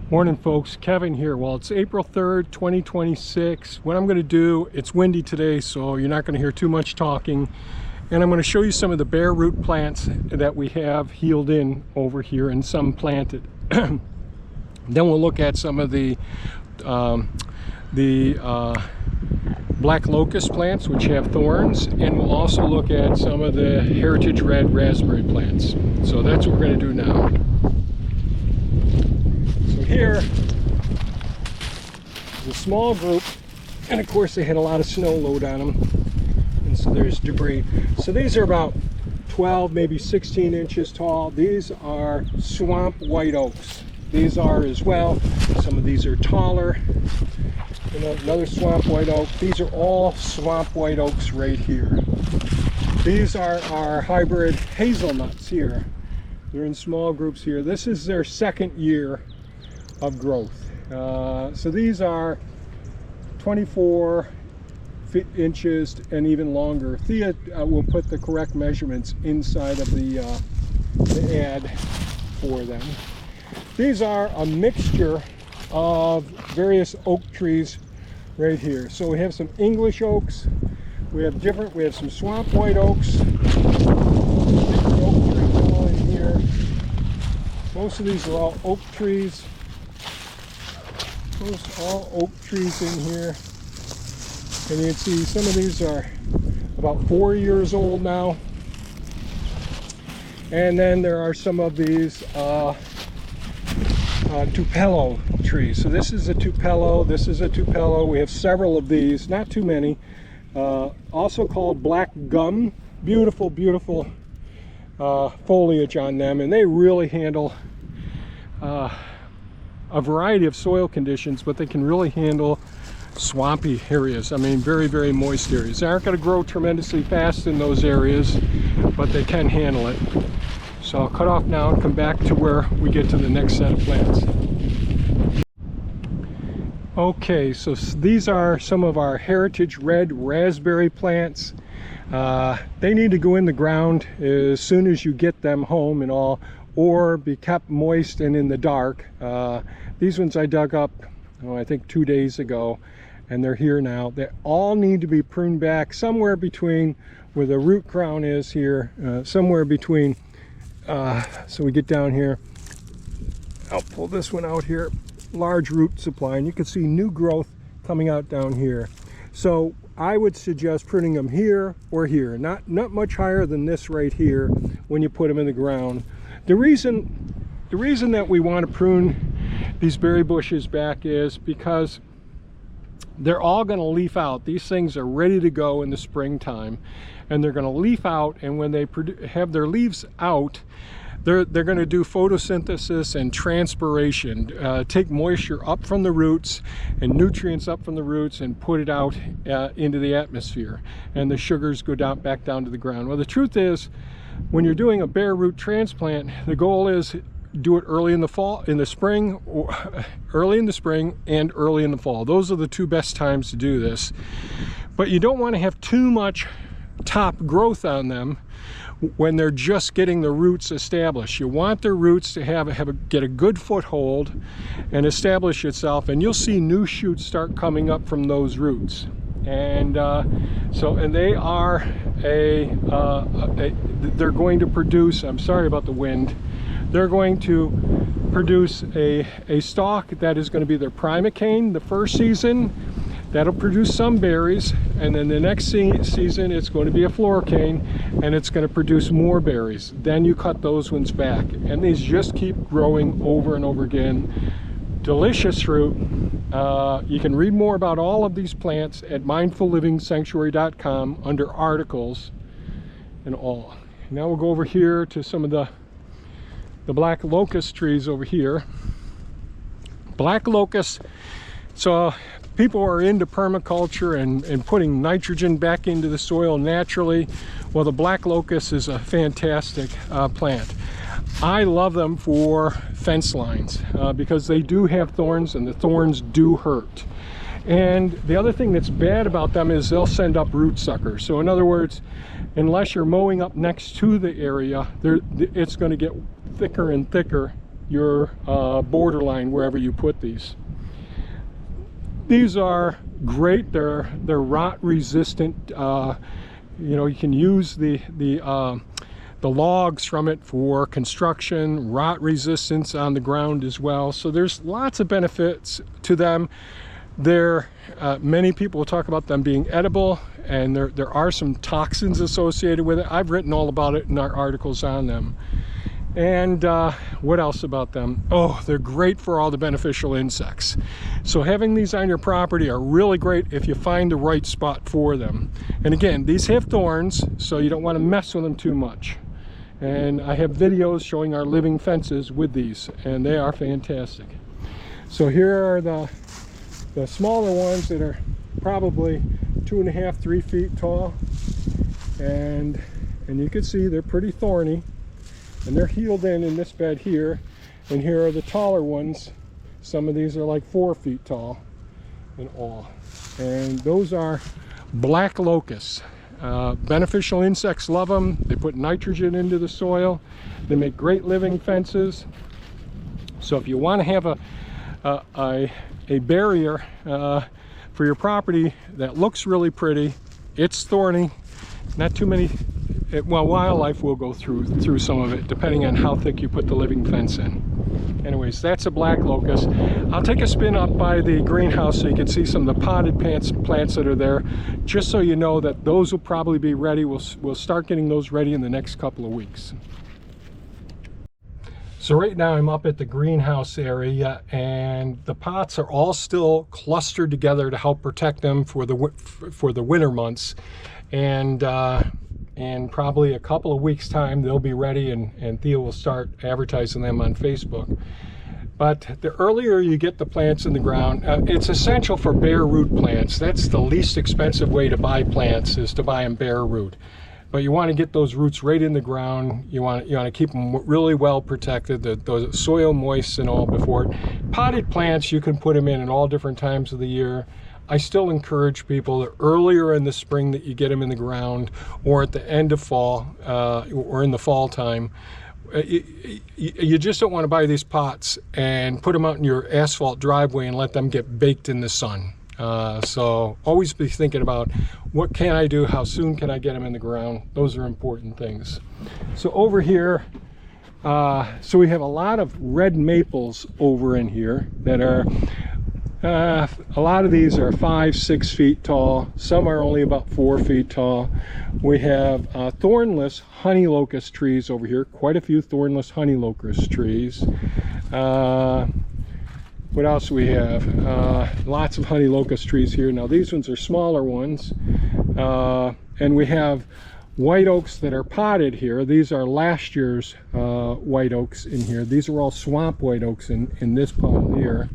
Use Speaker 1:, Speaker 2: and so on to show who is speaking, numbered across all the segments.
Speaker 1: Morning folks, Kevin here. Well, it's April 3rd, 2026. What I'm going to do, it's windy today, so you're not going to hear too much talking. And I'm going to show you some of the bare root plants that we have healed in over here and some planted. Then we'll look at some of the black locust plants, which have thorns, and we'll also look at some of the heritage red raspberry plants. So that's what we're going to do now. Here is a small group, and of course they had a lot of snow load on them, and so there's debris. So these are about 12, maybe 16 inches tall. These are swamp white oaks. These are as well. Some of these are taller. Another swamp white oak. These are all swamp white oaks right here. These are our hybrid hazelnuts here. They're in small groups here. This is their second year of growth. So these are 24 inches and even longer. Thea will put the correct measurements inside of the ad for them. These are a mixture of various oak trees right here. So we have some English oaks, we have some swamp white oaks, different oak trees all in here. Most of these are all oak trees. All oak trees in here, and you can see some of these are about 4 years old now. And then there are some of these tupelo trees. So this is a tupelo, this is a tupelo. We have several of these, not too many. Also called black gum. Beautiful, beautiful foliage on them, and they really handle a variety of soil conditions, but they can really handle swampy areas. I mean, very, very moist areas. They aren't going to grow tremendously fast in those areas, but they can handle it. So I'll cut off now and come back to where we get to the next set of plants. Okay, so these are some of our heritage red raspberry plants. They need to go in the ground as soon as you get them home and all, or be kept moist and in the dark. These ones I dug up, I think 2 days ago, and they're here now. They all need to be pruned back somewhere between where the root crown is here, somewhere between, so we get down here. I'll pull this one out here, large root supply, and you can see new growth coming out down here. So I would suggest pruning them here or here, not much higher than this right here when you put them in the ground. The reason that we want to prune these berry bushes back is because they're all going to leaf out. These things are ready to go in the springtime, and they're going to leaf out, and when they have their leaves out, they're going to do photosynthesis and transpiration, take moisture up from the roots and nutrients up from the roots and put it out into the atmosphere, and the sugars go back down to the ground. Well, the truth is, when you're doing a bare root transplant, the goal is do it early in the fall, in the spring, or early in the spring and early in the fall. Those are the two best times to do this. But you don't want to have too much top growth on them when they're just getting the roots established. You want their roots to get a good foothold and establish itself, and you'll see new shoots start coming up from those roots. And they are they're going to produce, I'm sorry about the wind, they're going to produce a stalk that is going to be their primocane the first season. That'll produce some berries, and then the next season it's going to be a florocane, and it's going to produce more berries. Then you cut those ones back, and these just keep growing over and over again. Delicious fruit. You can read more about all of these plants at mindfullivingsanctuary.com under articles and all. Now we'll go over here to some of the black locust trees over here. Black locust, so people are into permaculture and putting nitrogen back into the soil naturally. Well, the black locust is a fantastic plant. I love them for fence lines because they do have thorns, and the thorns do hurt. And the other thing that's bad about them is they'll send up root suckers. So in other words, unless you're mowing up next to the area, it's going to get thicker and thicker your borderline wherever you put these. These are great. They're rot resistant. You know, you can use the logs from it for construction, rot resistance on the ground as well. So there's lots of benefits to them. Many people will talk about them being edible, and there are some toxins associated with it. I've written all about it in our articles on them. And what else about them? Oh, they're great for all the beneficial insects. So having these on your property are really great if you find the right spot for them. And again, these have thorns, so you don't want to mess with them too much. And I have videos showing our living fences with these, and they are fantastic. So here are the smaller ones that are probably 2.5 to 3 feet tall, and you can see they're pretty thorny, and they're healed in this bed here. And here are the taller ones. Some of these are like 4 feet tall in all, and those are black locusts. Beneficial insects love them. They put nitrogen into the soil. They make great living fences. So if you want to have a barrier for your property that looks really pretty, it's thorny, not too many, well, wildlife will go through some of it depending on how thick you put the living fence in. Anyways, that's a black locust. I'll take a spin up by the greenhouse so you can see some of the potted plants that are there, just so you know that those will probably be ready. We'll start getting those ready in the next couple of weeks. So right now I'm up at the greenhouse area, and the pots are all still clustered together to help protect them for the winter months. And in probably a couple of weeks time they'll be ready, and Thea will start advertising them on Facebook. But the earlier you get the plants in the ground, it's essential for bare root plants. That's the least expensive way to buy plants, is to buy them bare root. But you want to get those roots right in the ground. You want to keep them really well protected, the soil moist and all before it. Potted plants, you can put them in all different times of the year. I still encourage people that earlier in the spring that you get them in the ground, or at the end of fall, or in the fall time. You just don't want to buy these pots and put them out in your asphalt driveway and let them get baked in the sun. So always be thinking about, what can I do? How soon can I get them in the ground? Those are important things. So over here, so we have a lot of red maples over in here that are, a lot of these are 5-6 feet tall. Some are only about 4 feet tall. We have thornless honey locust trees over here. Quite a few thornless honey locust trees. What else do we have? Lots of honey locust trees here. Now these ones are smaller ones. And we have white oaks that are potted here. These are last year's white oaks in here. These are all swamp white oaks in this pile here.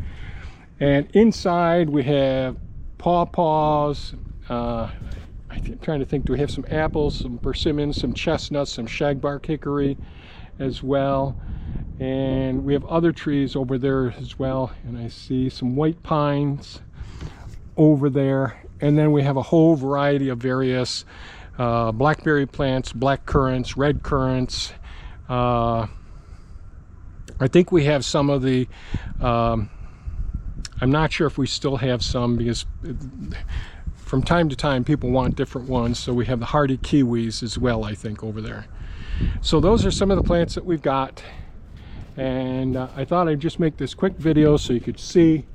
Speaker 1: And inside we have pawpaws. I'm trying to think, do we have some apples, some persimmons, some chestnuts, some shagbark hickory as well. And we have other trees over there as well. And I see some white pines over there. And then we have a whole variety of various blackberry plants, black currants, red currants. I think we have some of the, I'm not sure if we still have some, because from time to time people want different ones. So we have the hardy kiwis as well, I think, over there. So those are some of the plants that we've got. And I thought I'd just make this quick video so you could see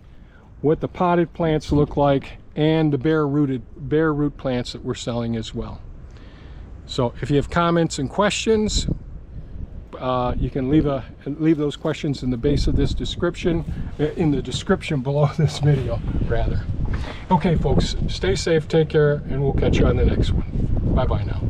Speaker 1: what the potted plants look like, and the bare root plants that we're selling as well. So if you have comments and questions, you can leave those questions in the base of this description, in the description below this video, rather. Okay, folks, stay safe, take care, and we'll catch you on the next one. Bye-bye now.